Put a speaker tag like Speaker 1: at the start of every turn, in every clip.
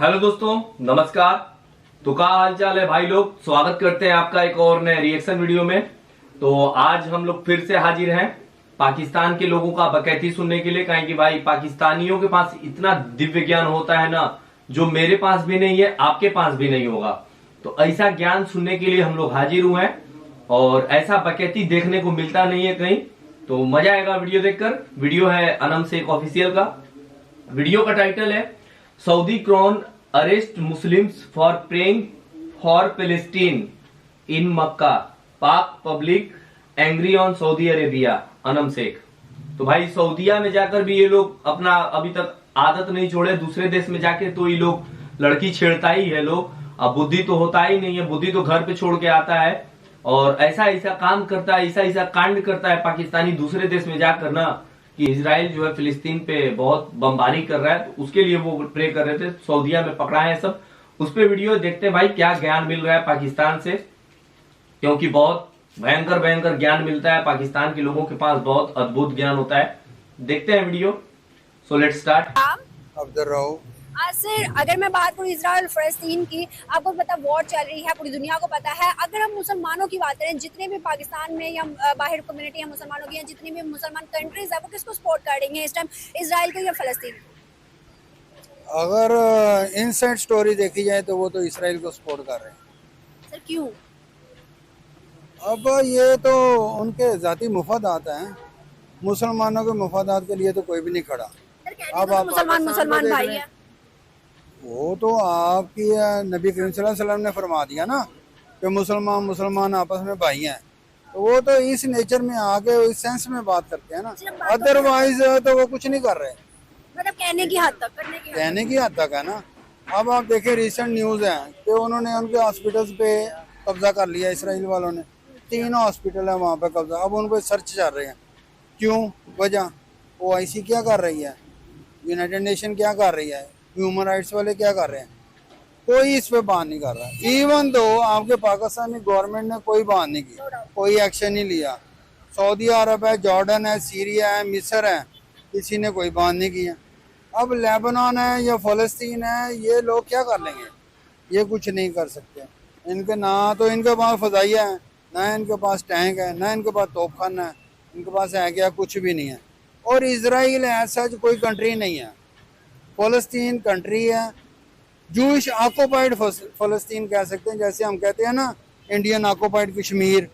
Speaker 1: Hello दोस्तों, नमस्कार। तो क्या हाल चाल है भाई लोग। स्वागत करते हैं आपका एक और नए रिएक्शन वीडियो में। तो आज हम लोग फिर से हाजिर हैं पाकिस्तान के लोगों का बकैती सुनने के लिए। कहें कि भाई पाकिस्तानियों के पास इतना दिव्य ज्ञान होता है ना, जो मेरे पास भी नहीं है, आपके पास भी नहीं होगा। तो ऐसा ज्ञान सुनने के लिए हम लोग हाजिर हुए हैं और ऐसा बकैती देखने को मिलता नहीं है कहीं। तो मजा आएगा वीडियो देखकर। वीडियो है अनम शेख ऑफिशियल का। वीडियो का टाइटल है Saudi crown arrest Muslims for praying for Palestine in Mecca, Pak public angry on Saudi Arabia, Anam Shaikh. तो भाई सऊदिया में जाकर भी ये लोग अपना अभी तक आदत नहीं छोड़े। दूसरे देश में जाके तो ये लोग लड़की छेड़ता ही है लोग। अब बुद्धि तो होता ही नहीं है, बुद्धि तो घर पे छोड़ के आता है और ऐसा ऐसा काम करता है, ऐसा ऐसा कांड करता है पाकिस्तानी दूसरे देश में जाकर ना, कि इजराइल जो है फिलिस्तीन पे बहुत बमबारी कर रहा है। तो उसके लिए वो प्रे कर रहे थे। सऊदिया में पकड़ा है सब। उस पे वीडियो देखते हैं भाई क्या ज्ञान मिल रहा है पाकिस्तान से, क्योंकि बहुत भयंकर भयंकर ज्ञान मिलता है। पाकिस्तान के लोगों के पास बहुत अद्भुत ज्ञान होता है। देखते हैं video. So let's start.
Speaker 2: Sir, अगर मैं बात करूँ इसराइल फलस्तीन की, आपको पता वॉर चल रही है, पूरी दुनिया को पता है। अगर हम मुसलमानों की बात करें, जितने भी पाकिस्तान में या बाहर कम्युनिटी है मुसलमानों की, या जितनी भी मुसलमान कंट्रीज है, वो किसको सपोर्ट करेंगे इस टाइम, इसराइल को या फलस्तीन?
Speaker 3: अगर इनसाइड स्टोरी देखी जाए तो वो तो इसराइल को सपोर्ट कर रहे हैं।
Speaker 2: सर क्यों?
Speaker 3: अब ये तो उनके जाती मुफादात हैं। मुसलमानों के मुफादात के लिए तो कोई भी नहीं खड़ा।
Speaker 2: अब आप मुसलमान भाई है।
Speaker 3: वो तो आपकी नबी करीम सल्लल्लाहु अलैहि वसल्लम ने फरमा दिया ना कि मुसलमान आपस में भाई हैं। तो वो तो इस नेचर में आके इस सेंस में बात करते हैं ना, अदरवाइज तो वो कुछ नहीं कर रहे।
Speaker 2: मतलब कहने की हद तक,
Speaker 3: कहने की हद तक है ना। अब आप देखें रिसेंट न्यूज है कि उन्होंने उनके हॉस्पिटल्स पे कब्जा कर लिया इसराइल वालों ने। 3 हॉस्पिटल है वहाँ पे कब्जा। अब उन पर सर्च चल रहे हैं। क्यों? वजह OIC क्या कर रही है, यूनाइटेड नेशन क्या कर रही है, ह्यूमन राइट्स वाले क्या कर रहे हैं, कोई इस पे बात नहीं कर रहा। इवन दो आपके पाकिस्तानी गवर्नमेंट ने कोई बात नहीं की, कोई एक्शन नहीं लिया। सऊदी अरब है, जॉर्डन है, सीरिया है, मिस्र है, किसी ने कोई बात नहीं किया। अब लेबनान है या फलस्तीन है, ये लोग क्या कर लेंगे? ये कुछ नहीं कर सकते। इनके ना तो इनके पास फजाइया है, ना इनके पास टैंक है, ना इनके पास तोपखाना है। इनके पास है क्या? कुछ भी नहीं है। और इसराइल ऐसा कोई कंट्री नहीं है। फलस्तीन कंट्री है, जूश ऑक्युपाइड फलस्तीन कह सकते हैं। जैसे हम कहते हैं ना इंडियन ऑक्युपाइड कश्मीर।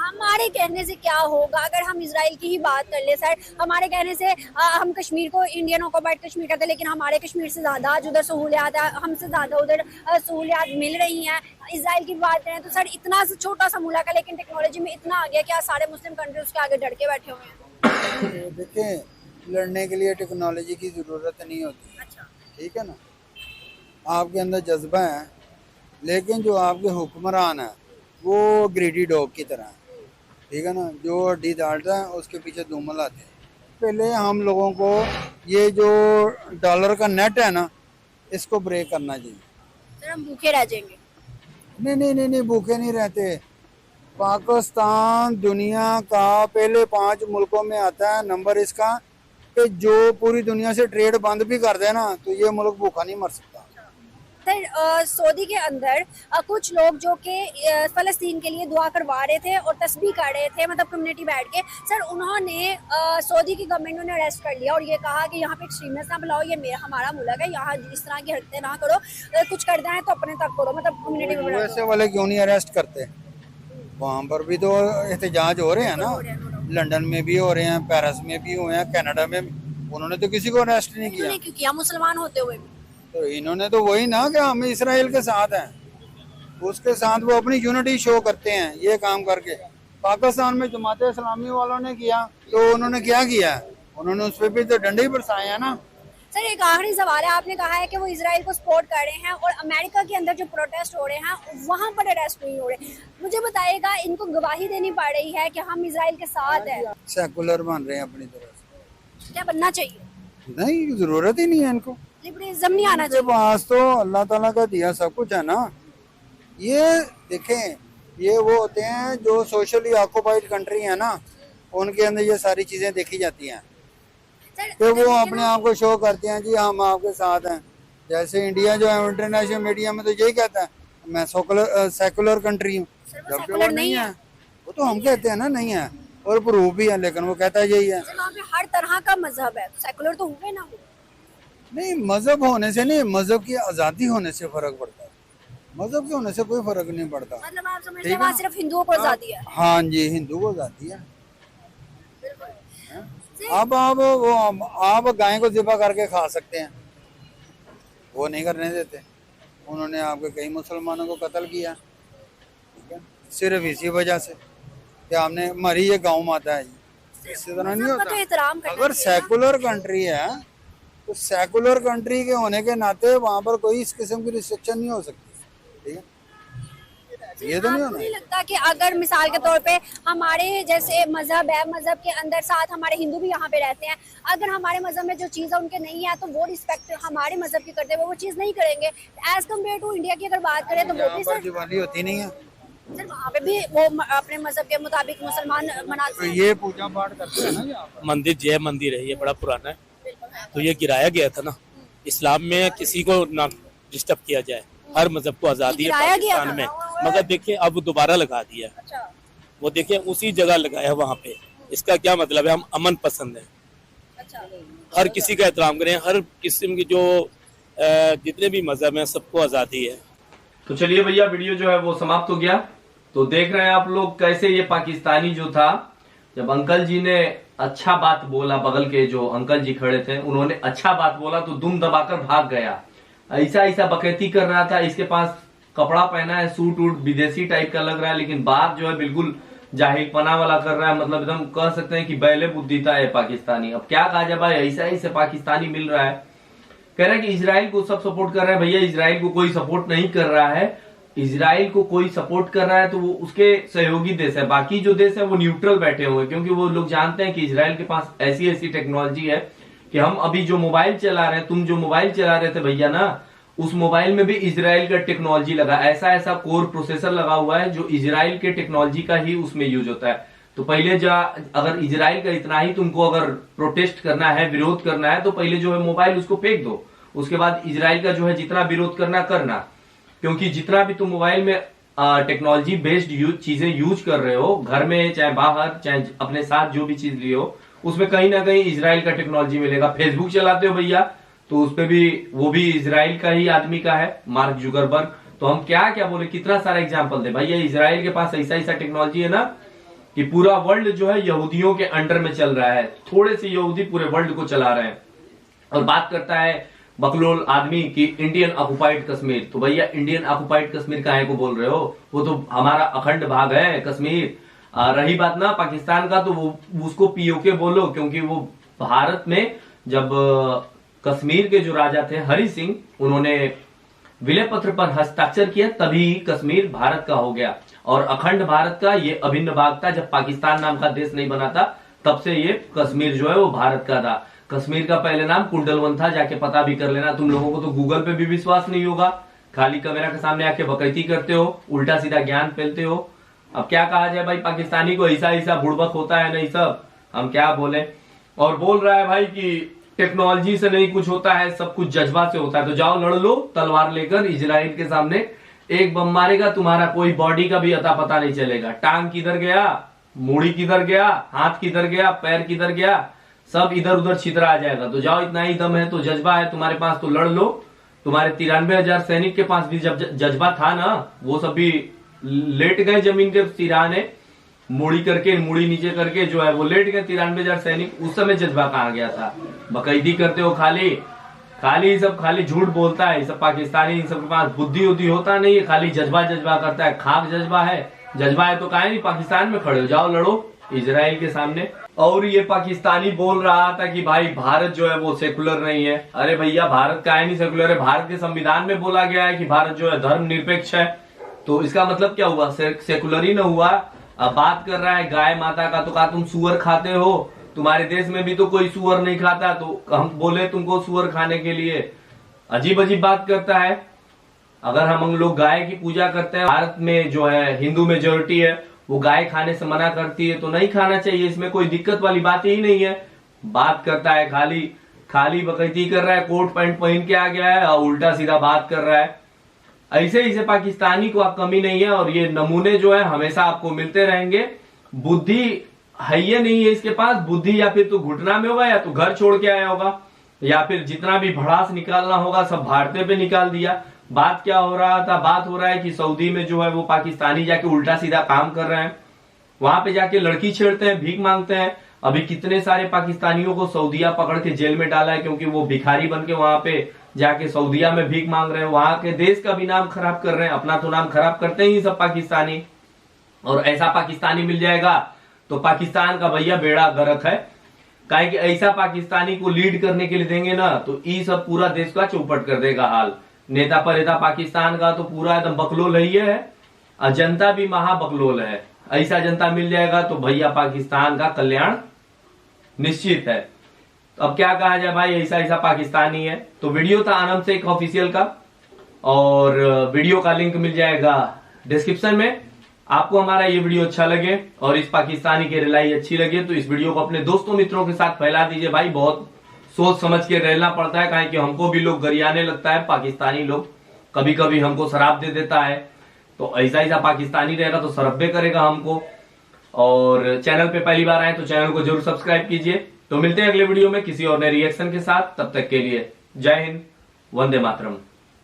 Speaker 2: हमारे कहने से क्या होगा अगर हम इसराइल की ही बात कर ले? सर, हमारे कहने से हम कश्मीर को इंडियन ऑक्युपाइड कश्मीर कहते हैं, लेकिन हमारे कश्मीर से ज्यादा आज उधर सहूलियात है, हमसे ज्यादा उधर सहूलियात मिल रही हैं। इसराइल की बात करें तो सर इतना छोटा सा मुल्क है, लेकिन टेक्नोलॉजी में इतना आ गया कि सारे मुस्लिम कंट्री उसके आगे डर के बैठे हुए हैं।
Speaker 3: देखिए, लड़ने के लिए टेक्नोलॉजी की जरूरत नहीं होती।
Speaker 2: अच्छा,
Speaker 3: ठीक है ना। आपके अंदर जज्बा है, लेकिन जो आपके हुक्मरान है वो ग्रीडी डॉग की तरह है। ठीक है ना। जो हड्डी डालता है उसके पीछे धूमल आते हैं। पहले हम लोगों को ये जो डॉलर का नेट है ना, इसको ब्रेक करना चाहिए।
Speaker 2: सर हम भूखे रह जाएंगे?
Speaker 3: नहीं, भूखे नहीं रहते। पाकिस्तान दुनिया का पहले 5 मुल्कों में आता है नंबर इसका, कि जो पूरी दुनिया से ट्रेड बंद भी कर दे ना, तो ये मुल्क भूखा नहीं मर सकता।
Speaker 2: सर सऊदी के अंदर कुछ लोग जो कि फलस्तीन के लिए दुआ करवा रहे थे और तस्बीह कर रहे थे, मतलब कम्युनिटी बैठ के, सर उन्होंने सऊदी की गवर्नमेंट ने अरेस्ट कर लिया और ये कहा कि यहाँ पे एक्सट्रीमिस्ट ना बुलाओ, ये हमारा मुल्क है, यहाँ इस तरह की हरकतें ना करो, कुछ करना है तो अपने तक करो, मतलब कम्युनिटी में।
Speaker 3: वैसे वाले क्यों नहीं अरेस्ट करते? वहाँ पर भी तो एहतजाज हो रहे हैं ना। लंदन में भी हो रहे हैं, पेरिस में भी हुए हैं, कनाडा में। उन्होंने तो किसी को अरेस्ट नहीं किया।
Speaker 2: क्योंकि हम मुसलमान होते हुए भी।
Speaker 3: तो इन्होंने तो वही ना कि हम इसराइल के साथ हैं, उसके साथ वो अपनी यूनिटी शो करते हैं ये काम करके। पाकिस्तान में जमात इस्लामी वालों ने किया तो उन्होंने क्या किया? उन्होंने उस पर भी तो डंडे ही बरसाए हैं ना।
Speaker 2: सर एक आखिरी सवाल है, आपने कहा है कि वो इसराइल को सपोर्ट कर रहे हैं और अमेरिका के अंदर जो प्रोटेस्ट हो रहे हैं वहां पर अरेस्ट नहीं हो रहे, मुझे बताइएगा इनको गवाही देनी पड़ रही है कि हम इसराइल के साथ हैं?
Speaker 3: सेकुलर बन रहे हैं अपनी तरफ से।
Speaker 2: क्या बनना चाहिए?
Speaker 3: नहीं, जरूरत ही नहीं है इनको।
Speaker 2: लिबरलिज्म नहीं आना चाहिए।
Speaker 3: पास तो अल्लाह ताला का दिया सब कुछ है ना। ये देखें, ये वो होते हैं जो सोशली ऑक्युपाइड कंट्री है ना, उनके अंदर ये सारी चीजें देखी जाती हैं। तो वो अपने आप को शो करते हैं जी हम आपके साथ हैं। जैसे इंडिया जो है इंटरनेशनल मीडिया में तो यही कहता है मैं सेकुलर कंट्री हूँ,
Speaker 2: सर, वो
Speaker 3: जबकि
Speaker 2: secular
Speaker 3: वो नहीं
Speaker 2: नहीं
Speaker 3: है। वो तो हम कहते हैं ना नहीं है, और प्रूफ भी है, लेकिन वो कहता है यही है।
Speaker 2: सर, वहाँ पे हर तरह का मजहब है, तो सेकुलर तो हुए ना हो।
Speaker 3: नहीं, मजहब होने से नहीं, मजहब की आजादी होने से फर्क पड़ता है। मजहब के होने से कोई फर्क नहीं पड़ता।
Speaker 2: मतलब आप समझते
Speaker 3: ठीक
Speaker 2: हैं
Speaker 3: है
Speaker 2: वहाँ
Speaker 3: ना?
Speaker 2: सिर्फ हिंदुओं को आजादी है।
Speaker 3: हाँ जी, हिंदू को आजादी है।
Speaker 2: जी,
Speaker 3: अब आप गाय को ज़िबा करके खा सकते हैं, वो नहीं करने देते। उन्होंने आपके कई मुसलमानों को कत्ल किया, ठीक है, सिर्फ इसी वजह से कि आपने हमारी ये गांव माता है जी। इससे तरह नहीं
Speaker 2: मजहब का तो
Speaker 3: होता।
Speaker 2: एहतराम करना
Speaker 3: अगर
Speaker 2: चाहिए ना।
Speaker 3: सेकुलर कंट्री है तो सेकुलर कंट्री के होने के नाते वहां पर कोई इस किस्म की रिस्ट्रिक्शन नहीं हो सकती, ठीक है। ये तो नहीं
Speaker 2: आपको
Speaker 3: होना।
Speaker 2: नहीं लगता कि अगर मिसाल के तौर पे हमारे जैसे मजहब है, मजहब के अंदर साथ हमारे हिंदू भी यहाँ पे रहते हैं, अगर हमारे मजहब में जो चीज़ है उनके नहीं है तो वो रिस्पेक्ट हमारे मजहब की करते हुए वो चीज़ नहीं करेंगे। एज कम्पेयर टू इंडिया की अगर बात करें तो वो
Speaker 3: यहाँ
Speaker 2: भी
Speaker 3: पर
Speaker 2: सर
Speaker 3: दिवाली होती नहीं है,
Speaker 2: सर वहाँ पे भी वो अपने मजहब के मुताबिक मुसलमान मनाते
Speaker 3: तो
Speaker 2: हैं।
Speaker 3: ये पूजा पाठ करते हैं ना यहाँ पर।
Speaker 4: मंदिर जय मंदिर है, ये बड़ा पुराना है, तो ये गिराया गया था ना। इस्लाम में किसी को ना डिस्टर्ब किया जाए, हर मजहब को आजादी है
Speaker 2: गिराया गया
Speaker 4: पाकिस्तान
Speaker 2: था।
Speaker 4: में, मगर देखिए अब दोबारा लगा दिया।
Speaker 2: अच्छा,
Speaker 4: वो देखिए उसी जगह लगाया वहाँ पे, इसका क्या मतलब है? हम अमन पसंद है,
Speaker 2: अच्छा,
Speaker 4: हर किसी का एहतराम करें, हर किस्म की जो जितने भी मजहब हैं सबको आजादी है।
Speaker 1: तो चलिए भैया, वीडियो जो है वो समाप्त हो गया। तो देख रहे हैं आप लोग कैसे ये पाकिस्तानी जो था, जब अंकल जी ने अच्छा बात बोला, बगल के जो अंकल जी खड़े थे उन्होंने अच्छा बात बोला तो दुम दबाकर भाग गया। ऐसा ऐसा बकैती कर रहा था, इसके पास कपड़ा पहना है, सूट वूट विदेशी टाइप का लग रहा है, लेकिन बात जो है बिल्कुल जाहिलपना वाला कर रहा है। मतलब एकदम कह सकते हैं कि बैले बुद्धिता है पाकिस्तानी। अब क्या कहा जाए भाई, ऐसा ऐसे पाकिस्तानी मिल रहा है। कह रहा है कि इजराइल को सब सपोर्ट कर रहे हैं। भैया इजराइल को कोई सपोर्ट नहीं कर रहा है। इजराइल को कोई सपोर्ट कर रहा है तो वो उसके सहयोगी देश है, बाकी जो देश है वो न्यूट्रल बैठे हुए हैं, क्योंकि वो लोग जानते हैं कि इजराइल के पास ऐसी ऐसी टेक्नोलॉजी है कि हम अभी जो मोबाइल चला रहे हैं, तुम जो मोबाइल चला रहे थे भैया ना, उस मोबाइल में भी इजराइल का टेक्नोलॉजी लगा, ऐसा ऐसा कोर प्रोसेसर लगा हुआ है जो इजराइल के टेक्नोलॉजी का ही उसमें यूज होता है। तो पहले अगर इजराइल का इतना ही तुमको अगर प्रोटेस्ट करना है, विरोध करना है, तो पहले जो है मोबाइल उसको फेंक दो, उसके बाद इजराइल का जो है जितना विरोध करना करना, क्योंकि जितना भी तुम मोबाइल में टेक्नोलॉजी बेस्ड चीजें यूज कर रहे हो, घर में चाहे बाहर चाहे अपने साथ जो भी चीज लिए हो, उसमें कहीं ना कहीं इजराइल का टेक्नोलॉजी मिलेगा। फेसबुक चलाते हो भैया तो उस पर भी वो भी इजराइल का ही आदमी का है, मार्क जुकरबर्ग। तो हम क्या क्या बोले, कितना सारा एग्जाम्पल दे भैया। इजराइल के पास ऐसा ऐसा टेक्नोलॉजी है ना कि पूरा वर्ल्ड जो है यहूदियों के अंडर में चल रहा है, थोड़े से यहूदी पूरे वर्ल्ड को चला रहे हैं। और बात करता है बकलोल आदमी की इंडियन ऑक्युपाइड कश्मीर, तो भैया इंडियन ऑक्युपाइड कश्मीर काहे को बोल रहे हो, वो तो हमारा अखंड भाग है कश्मीर। रही बात ना पाकिस्तान का, तो वो उसको पीओके बोलो, क्योंकि वो भारत में जब कश्मीर के जो राजा थे हरि सिंह, उन्होंने विलय पत्र पर हस्ताक्षर किया तभी कश्मीर भारत का हो गया। और अखंड भारत का ये अभिन्न भाग था, जब पाकिस्तान नाम का देश नहीं बना था तब से ये कश्मीर जो है वो भारत का था। कश्मीर का पहले नाम कुंडलवन था, जाके पता भी कर लेना। तुम लोगों को तो गूगल पे भी विश्वास नहीं होगा, खाली कैमरा के सामने आके बकैती करते हो, उल्टा सीधा ज्ञान फैलते हो। अब क्या कहा जाए भाई, पाकिस्तानी को ऐसा ऐसा बुड़बक होता है नहीं सब, हम क्या बोले। और बोल रहा है भाई कि टेक्नोलॉजी से नहीं कुछ होता है, सब कुछ जज्बा से होता है। तो जाओ लड़ लो तलवार लेकर, इजराइल के सामने एक बम मारेगा, तुम्हारा कोई बॉडी का भी अता पता नहीं चलेगा। टांग किधर गया, मूड़ी किधर गया, हाथ किधर गया, पैर किधर गया, सब इधर उधर छितरा आ जाएगा। तो जाओ, इतना ही दम है तो जज्बा है तुम्हारे पास तो लड़ लो। तुम्हारे 93,000 सैनिक के पास भी जब जज्बा था ना, वो सब भी लेट गए जमीन के सिराने, मुड़ी करके, मुड़ी नीचे करके जो है वो लेट गए 93,000 सैनिक। उस समय जज्बा कहाँ गया था? बकैदी करते हो खाली सब खाली झूठ बोलता है सब पाकिस्तानी। इन सब के पास बुद्धि उद्धि होता नहीं है, खाली जज्बा करता है। खाक जज्बा है तो काहे नहीं पाकिस्तान में खड़े हो, जाओ लड़ो इजराइल के सामने। और ये पाकिस्तानी बोल रहा था कि भाई भारत जो है वो सेकुलर नहीं है। अरे भैया भारत काहे नहीं सेकुलर है? भारत के संविधान में बोला गया है कि भारत जो है धर्मनिरपेक्ष है, तो इसका मतलब क्या हुआ? सेकुलर ही न हुआ। अब बात कर रहा है गाय माता का, तो कहा तुम सुअर खाते हो, तुम्हारे देश में भी तो कोई सुअर नहीं खाता, तो हम बोले तुमको सुअर खाने के लिए। अजीब अजीब बात करता है। अगर हम लोग गाय की पूजा करते हैं, भारत में जो है हिंदू मेजोरिटी है, वो गाय खाने से मना करती है, तो नहीं खाना चाहिए, इसमें कोई दिक्कत वाली बात ही नहीं है। बात करता है खाली खाली बकैती कर रहा है, कोट पैंट पहन के आ गया है और उल्टा सीधा बात कर रहा है। ऐसे ऐसे पाकिस्तानी को आप कमी नहीं है और ये नमूने जो है हमेशा आपको मिलते रहेंगे। बुद्धि है ये नहीं है इसके पास, बुद्धि या फिर तो घुटना में होगा या तो घर छोड़ के आया होगा या फिर जितना भी भड़ास निकालना होगा सब भारतीय पे निकाल दिया। बात क्या हो रहा था, बात हो रहा है कि सऊदी में जो है वो पाकिस्तानी जाके उल्टा सीधा काम कर रहे हैं, वहां पे जाके लड़की छेड़ते हैं, भीख मांगते हैं। अभी कितने सारे पाकिस्तानियों को सऊदिया पकड़ के जेल में डाला है क्योंकि वो भिखारी बन के वहां पे जाके सऊदिया में भीख मांग रहे हैं, वहां के देश का भी नाम खराब कर रहे हैं, अपना तो नाम खराब करते ही सब पाकिस्तानी। और ऐसा पाकिस्तानी मिल जाएगा तो पाकिस्तान का भैया बेड़ा गर्क है। काहे कि ऐसा पाकिस्तानी को लीड करने के लिए देंगे ना तो ये सब पूरा देश का चौपट कर देगा हाल। नेता परेता पाकिस्तान का तो पूरा एकदम बकलोल ही है और जनता भी महाबकलोल है। ऐसा जनता मिल जाएगा तो भैया पाकिस्तान का कल्याण निश्चित है। तो अब क्या कहा जाए भाई, ऐसा ऐसा पाकिस्तानी है। तो वीडियो था आनंद से एक ऑफिशियल का और वीडियो का लिंक मिल जाएगा डिस्क्रिप्शन में। आपको हमारा ये वीडियो अच्छा लगे और इस पाकिस्तानी की रिलाई अच्छी लगे तो इस वीडियो को अपने दोस्तों मित्रों के साथ फैला दीजिए भाई। बहुत सोच समझ के रहना पड़ता है, काहे कि हमको भी लोग गरियाने लगता है। पाकिस्तानी लोग कभी कभी हमको शराब दे देता है, तो ऐसा ऐसा पाकिस्तानी रहेगा तो शराबे करेगा हमको। और चैनल पे पहली बार आए तो चैनल को जरूर सब्सक्राइब कीजिए। तो मिलते हैं अगले वीडियो में किसी और नए रिएक्शन के साथ, तब तक के लिए जय हिंद, वंदे मातरम।